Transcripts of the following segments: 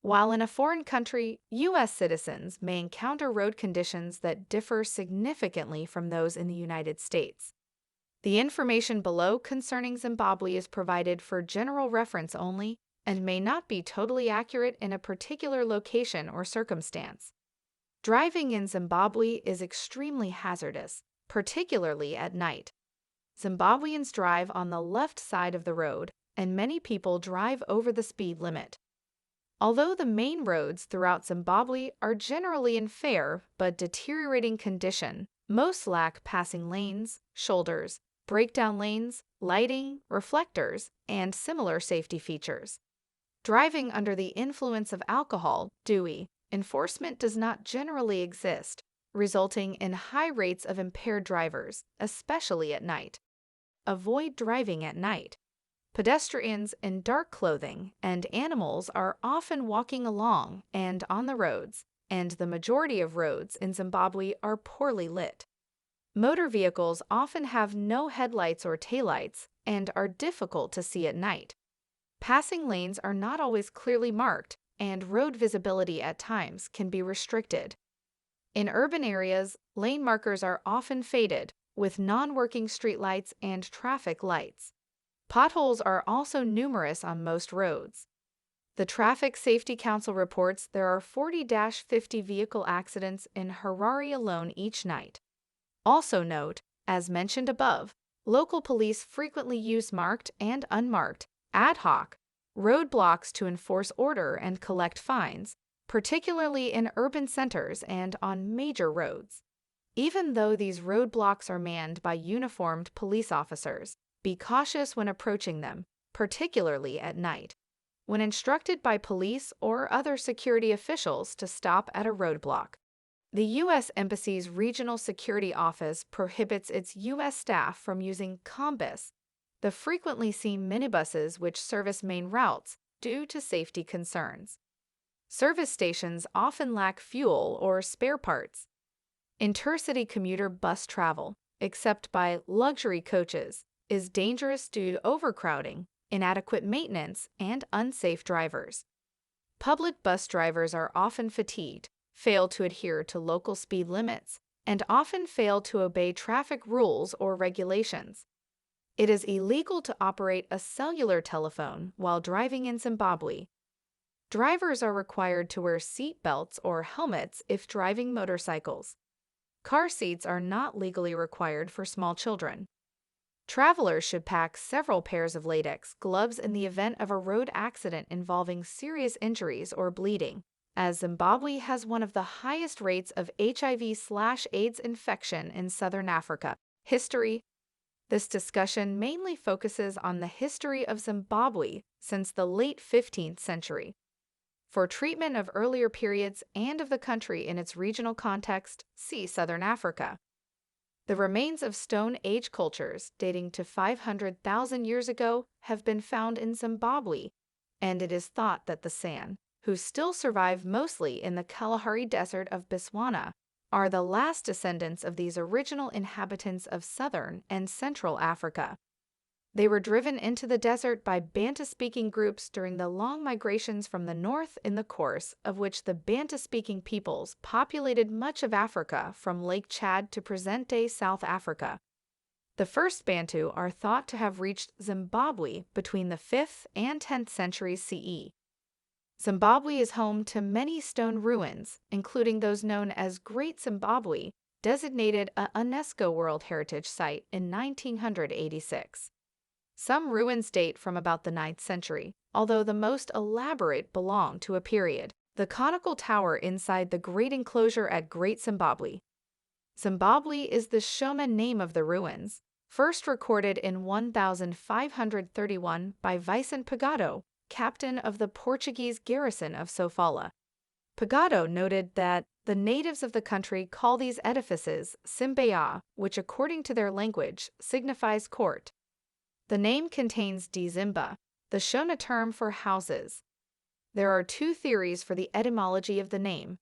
While in a foreign country, U.S. citizens may encounter road conditions that differ significantly from those in the United States. The information below concerning Zimbabwe is provided for general reference only and may not be totally accurate in a particular location or circumstance. Driving in Zimbabwe is extremely hazardous, particularly at night. Zimbabweans drive on the left side of the road, and many people drive over the speed limit. Although the main roads throughout Zimbabwe are generally in fair but deteriorating condition, most lack passing lanes, shoulders, breakdown lanes, lighting, reflectors, and similar safety features. Driving under the influence of alcohol, DUI, enforcement does not generally exist, resulting in high rates of impaired drivers, especially at night. Avoid driving at night. Pedestrians in dark clothing and animals are often walking along and on the roads, and the majority of roads in Zimbabwe are poorly lit. Motor vehicles often have no headlights or taillights and are difficult to see at night. Passing lanes are not always clearly marked, and road visibility at times can be restricted. In urban areas, lane markers are often faded, with non-working streetlights and traffic lights. Potholes are also numerous on most roads. The Traffic Safety Council reports there are 40-50 vehicle accidents in Harare alone each night. Also note, as mentioned above, local police frequently use marked and unmarked, ad hoc, roadblocks to enforce order and collect fines, particularly in urban centers and on major roads. Even though these roadblocks are manned by uniformed police officers, be cautious when approaching them, particularly at night. When instructed by police or other security officials to stop at a roadblock, the U.S. Embassy's Regional Security Office prohibits its U.S. staff from using combis, the frequently seen minibuses which service main routes, due to safety concerns. Service stations often lack fuel or spare parts. Intercity commuter bus travel, except by luxury coaches, is dangerous due to overcrowding, inadequate maintenance, and unsafe drivers. Public bus drivers are often fatigued, fail to adhere to local speed limits, and often fail to obey traffic rules or regulations. It is illegal to operate a cellular telephone while driving in Zimbabwe. Drivers are required to wear seat belts or helmets if driving motorcycles. Car seats are not legally required for small children. Travelers should pack several pairs of latex gloves in the event of a road accident involving serious injuries or bleeding, as Zimbabwe has one of the highest rates of HIV/AIDS infection in southern Africa. History. This discussion mainly focuses on the history of Zimbabwe since the late 15th century. For treatment of earlier periods and of the country in its regional context, see Southern Africa. The remains of Stone Age cultures dating to 500,000 years ago have been found in Zimbabwe, and it is thought that the San, who still survive mostly in the Kalahari Desert of Botswana, are the last descendants of these original inhabitants of southern and central Africa. They were driven into the desert by Bantu-speaking groups during the long migrations from the north, in the course of which the Bantu-speaking peoples populated much of Africa from Lake Chad to present-day South Africa. The first Bantu are thought to have reached Zimbabwe between the 5th and 10th centuries CE. Zimbabwe is home to many stone ruins, including those known as Great Zimbabwe, designated a UNESCO World Heritage Site in 1986. Some ruins date from about the 9th century, although the most elaborate belong to a period, the conical tower inside the great enclosure at Great Zimbabwe. Zimbabwe is the Shona name of the ruins, first recorded in 1531 by Vicente Pagado, captain of the Portuguese garrison of Sofala. Pagado noted that the natives of the country call these edifices Simbeya, which according to their language signifies court. The name contains Dzimba, the Shona term for houses. There are two theories for the etymology of the name.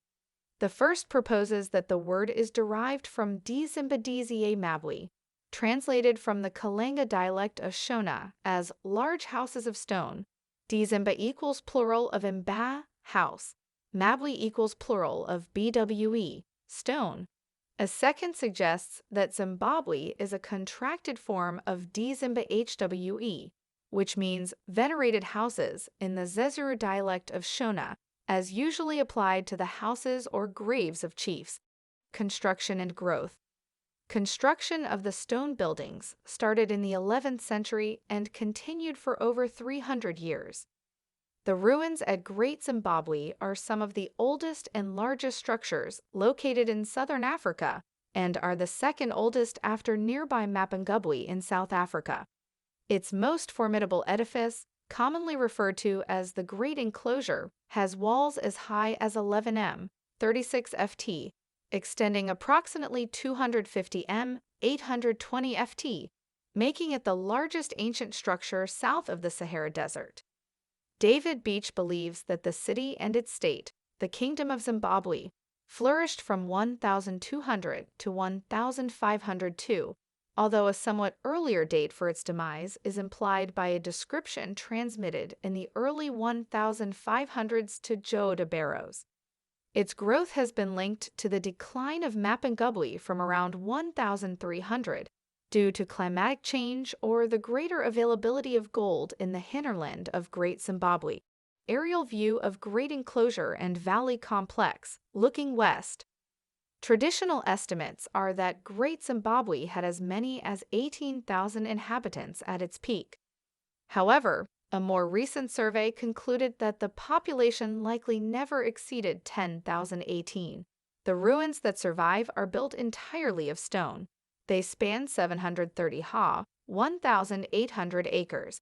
The first proposes that the word is derived from Dzimba Dzia Mabwe, translated from the Kalanga dialect of Shona as large houses of stone. Dzimba equals plural of Mba, house. Mabwe equals plural of BWE, stone. A second suggests that Zimbabwe is a contracted form of DZimbahwe, which means venerated houses in the Zezuru dialect of Shona, as usually applied to the houses or graves of chiefs. Construction and growth. Construction of the stone buildings started in the 11th century and continued for over 300 years. The ruins at Great Zimbabwe are some of the oldest and largest structures located in southern Africa and are the second oldest after nearby Mapungubwe in South Africa. Its most formidable edifice, commonly referred to as the Great Enclosure, has walls as high as 11 m, 36 ft, extending approximately 250 m, 820 ft, making it the largest ancient structure south of the Sahara Desert. David Beach believes that the city and its state, the Kingdom of Zimbabwe, flourished from 1200 to 1502, although a somewhat earlier date for its demise is implied by a description transmitted in the early 1500s to Joe de Barros. Its growth has been linked to the decline of Mapungubwe from around 1300 due to climatic change or the greater availability of gold in the hinterland of Great Zimbabwe. Aerial view of Great Enclosure and Valley Complex, looking west. Traditional estimates are that Great Zimbabwe had as many as 18,000 inhabitants at its peak. However, a more recent survey concluded that the population likely never exceeded 10,018. The ruins that survive are built entirely of stone. They span 730 ha, 1,800 acres,